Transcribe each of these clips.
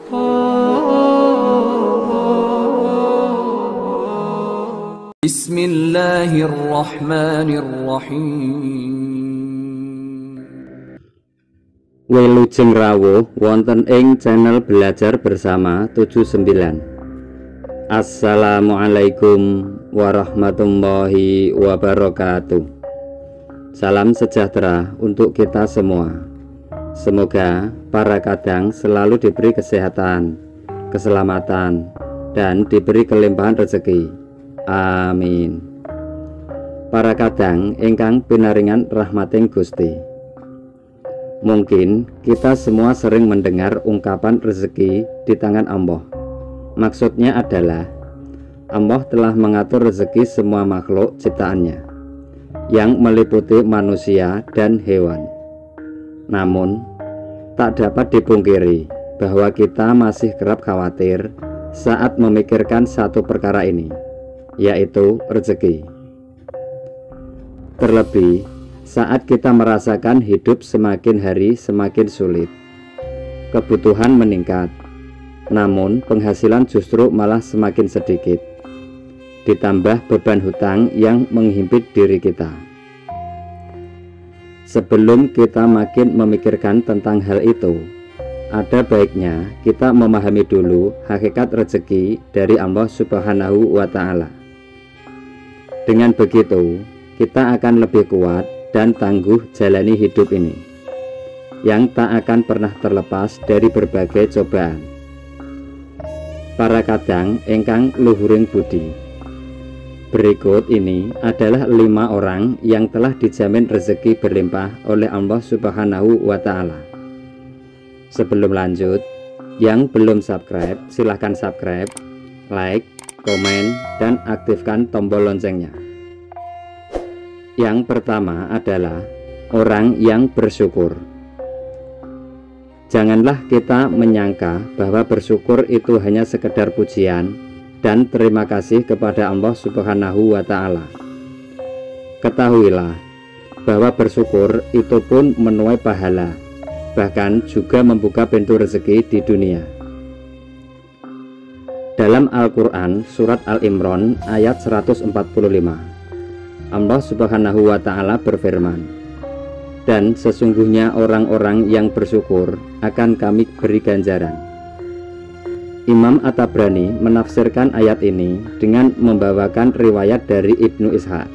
Bismillahirrahmanirrahim. Wilujeng rawuh wonten ing channel Belajar Bersama 79. Assalamualaikum warahmatullahi wabarakatuh. Salam sejahtera untuk kita semua. Semoga para kadang selalu diberi kesehatan, keselamatan, dan diberi kelimpahan rezeki. Amin. Para kadang ingkang pinaringan rahmating Gusti. Mungkin kita semua sering mendengar ungkapan rezeki di tangan Allah. Maksudnya adalah Allah telah mengatur rezeki semua makhluk ciptaannya, yang meliputi manusia dan hewan. Namun, tak dapat dipungkiri bahwa kita masih kerap khawatir saat memikirkan satu perkara ini, yaitu rezeki. Terlebih saat kita merasakan hidup semakin hari semakin sulit. Kebutuhan meningkat, namun penghasilan justru malah semakin sedikit. Ditambah beban hutang yang menghimpit diri kita. Sebelum kita makin memikirkan tentang hal itu, ada baiknya kita memahami dulu hakikat rezeki dari Allah Subhanahu wa Ta'ala. Dengan begitu, kita akan lebih kuat dan tangguh jalani hidup ini, yang tak akan pernah terlepas dari berbagai cobaan. Para kadang ingkang luhuring budi. Berikut ini adalah 5 orang yang telah dijamin rezeki berlimpah oleh Allah Subhanahu wa Ta'ala. Sebelum lanjut, yang belum subscribe silahkan subscribe, like, komen, dan aktifkan tombol loncengnya. Yang pertama adalah orang yang bersyukur. Janganlah kita menyangka bahwa bersyukur itu hanya sekedar pujian dan terima kasih kepada Allah Subhanahu wa Ta'ala. Ketahuilah bahwa bersyukur itu pun menuai pahala, bahkan juga membuka pintu rezeki di dunia. Dalam Al-Quran surat Al-Imran ayat 145, Allah Subhanahu wa Ta'ala berfirman, "Dan sesungguhnya orang-orang yang bersyukur akan kami beri ganjaran." Imam At-Tabrani menafsirkan ayat ini dengan membawakan riwayat dari Ibnu Ishaq.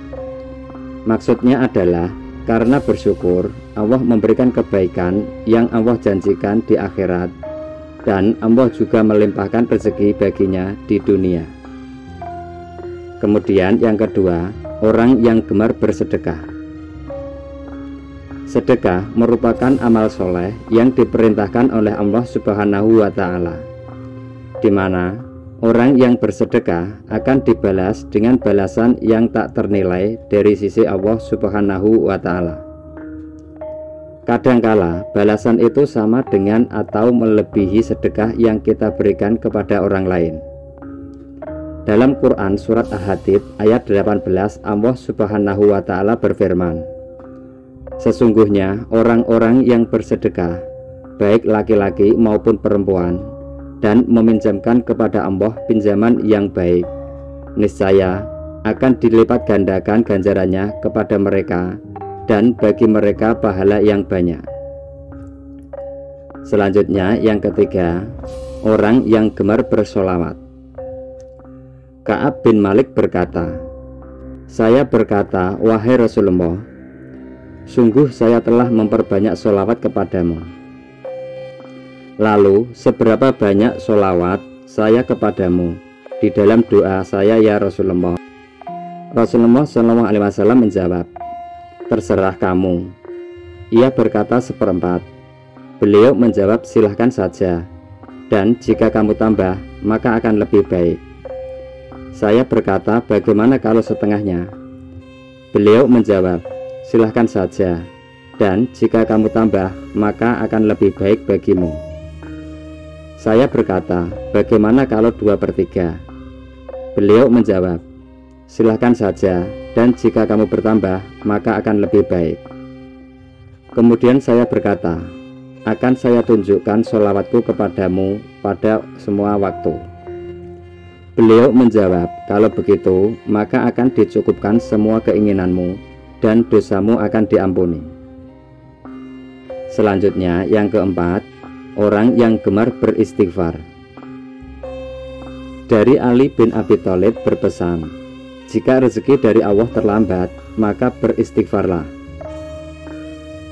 Maksudnya adalah karena bersyukur Allah memberikan kebaikan yang Allah janjikan di akhirat, dan Allah juga melimpahkan rezeki baginya di dunia. Kemudian yang kedua, orang yang gemar bersedekah. Sedekah merupakan amal soleh yang diperintahkan oleh Allah Subhanahu wa Ta'ala, di mana orang yang bersedekah akan dibalas dengan balasan yang tak ternilai dari sisi Allah Subhanahu wa Ta'ala. Kadangkala balasan itu sama dengan atau melebihi sedekah yang kita berikan kepada orang lain. Dalam Quran surat Al-Hadid ayat 18, Allah Subhanahu wa Ta'ala berfirman, "Sesungguhnya orang-orang yang bersedekah, baik laki-laki maupun perempuan, dan meminjamkan kepada Allah pinjaman yang baik, niscaya akan dilipat gandakan ganjarannya kepada mereka, dan bagi mereka pahala yang banyak." Selanjutnya yang ketiga, orang yang gemar bersolawat. Ka'ab bin Malik berkata, "Saya berkata, wahai Rasulullah, sungguh saya telah memperbanyak solawat kepadamu. Lalu seberapa banyak solawat saya kepadamu di dalam doa saya ya Rasulullah?" Rasulullah SAW menjawab, "Terserah kamu." Ia berkata 1/4. Beliau menjawab, "Silahkan saja, dan jika kamu tambah maka akan lebih baik." Saya berkata, "Bagaimana kalau setengahnya?" Beliau menjawab, "Silahkan saja, dan jika kamu tambah maka akan lebih baik bagimu." Saya berkata, "Bagaimana kalau 2/3?" Beliau menjawab, "Silahkan saja, dan jika kamu bertambah maka akan lebih baik." Kemudian saya berkata, akan saya tunjukkan sholawatku kepadamu pada semua waktu. Beliau menjawab, kalau begitu maka akan dicukupkan semua keinginanmu dan dosamu akan diampuni. Selanjutnya yang keempat, orang yang gemar beristighfar. Dari Ali bin Abi Thalib berpesan, jika rezeki dari Allah terlambat, maka beristighfarlah.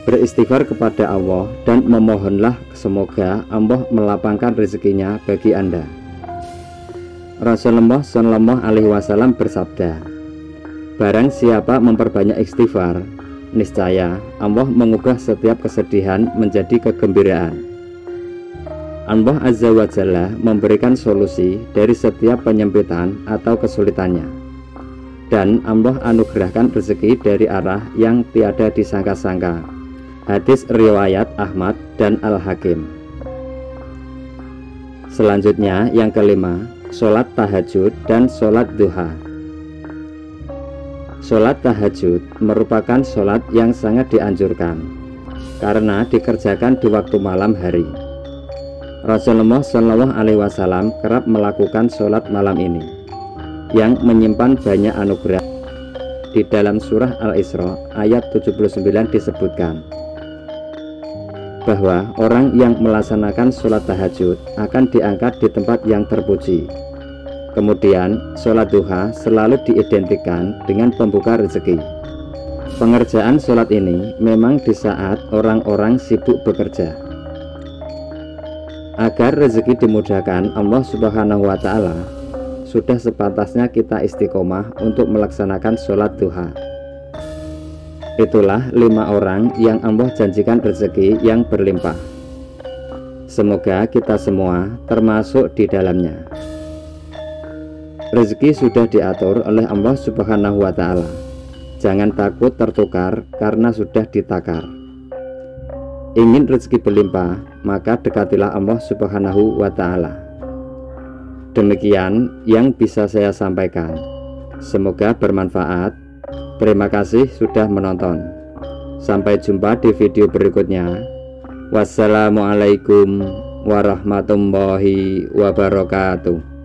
Beristighfar kepada Allah dan memohonlah semoga Allah melapangkan rezekinya bagi Anda. Rasulullah Shallallahu Alaihi Wasallam bersabda, barang siapa memperbanyak istighfar, niscaya Allah mengubah setiap kesedihan menjadi kegembiraan. Allah Azza wa Jalla memberikan solusi dari setiap penyempitan atau kesulitannya, dan Allah anugerahkan rezeki dari arah yang tiada disangka-sangka. Hadis riwayat Ahmad dan Al-Hakim. Selanjutnya yang kelima, sholat tahajud dan sholat duha. Sholat tahajud merupakan sholat yang sangat dianjurkan karena dikerjakan di waktu malam hari. Rasulullah Shallallahu Alaihi Wasallam kerap melakukan sholat malam ini yang menyimpan banyak anugerah. Di dalam surah Al-Isra ayat 79 disebutkan bahwa orang yang melaksanakan sholat tahajud akan diangkat di tempat yang terpuji. Kemudian sholat duha selalu diidentikan dengan pembuka rezeki. Pengerjaan sholat ini memang di saat orang-orang sibuk bekerja. Agar rezeki dimudahkan Allah Subhanahu wa Ta'ala, sudah sepantasnya kita istiqomah untuk melaksanakan sholat duha. Itulah 5 orang yang Allah janjikan rezeki yang berlimpah. Semoga kita semua termasuk di dalamnya. Rezeki sudah diatur oleh Allah Subhanahu wa Ta'ala. Jangan takut tertukar karena sudah ditakar. Ingin rezeki berlimpah, maka dekatilah Allah Subhanahu wa Ta'ala. Demikian yang bisa saya sampaikan. Semoga bermanfaat. Terima kasih sudah menonton. Sampai jumpa di video berikutnya. Wassalamualaikum warahmatullahi wabarakatuh.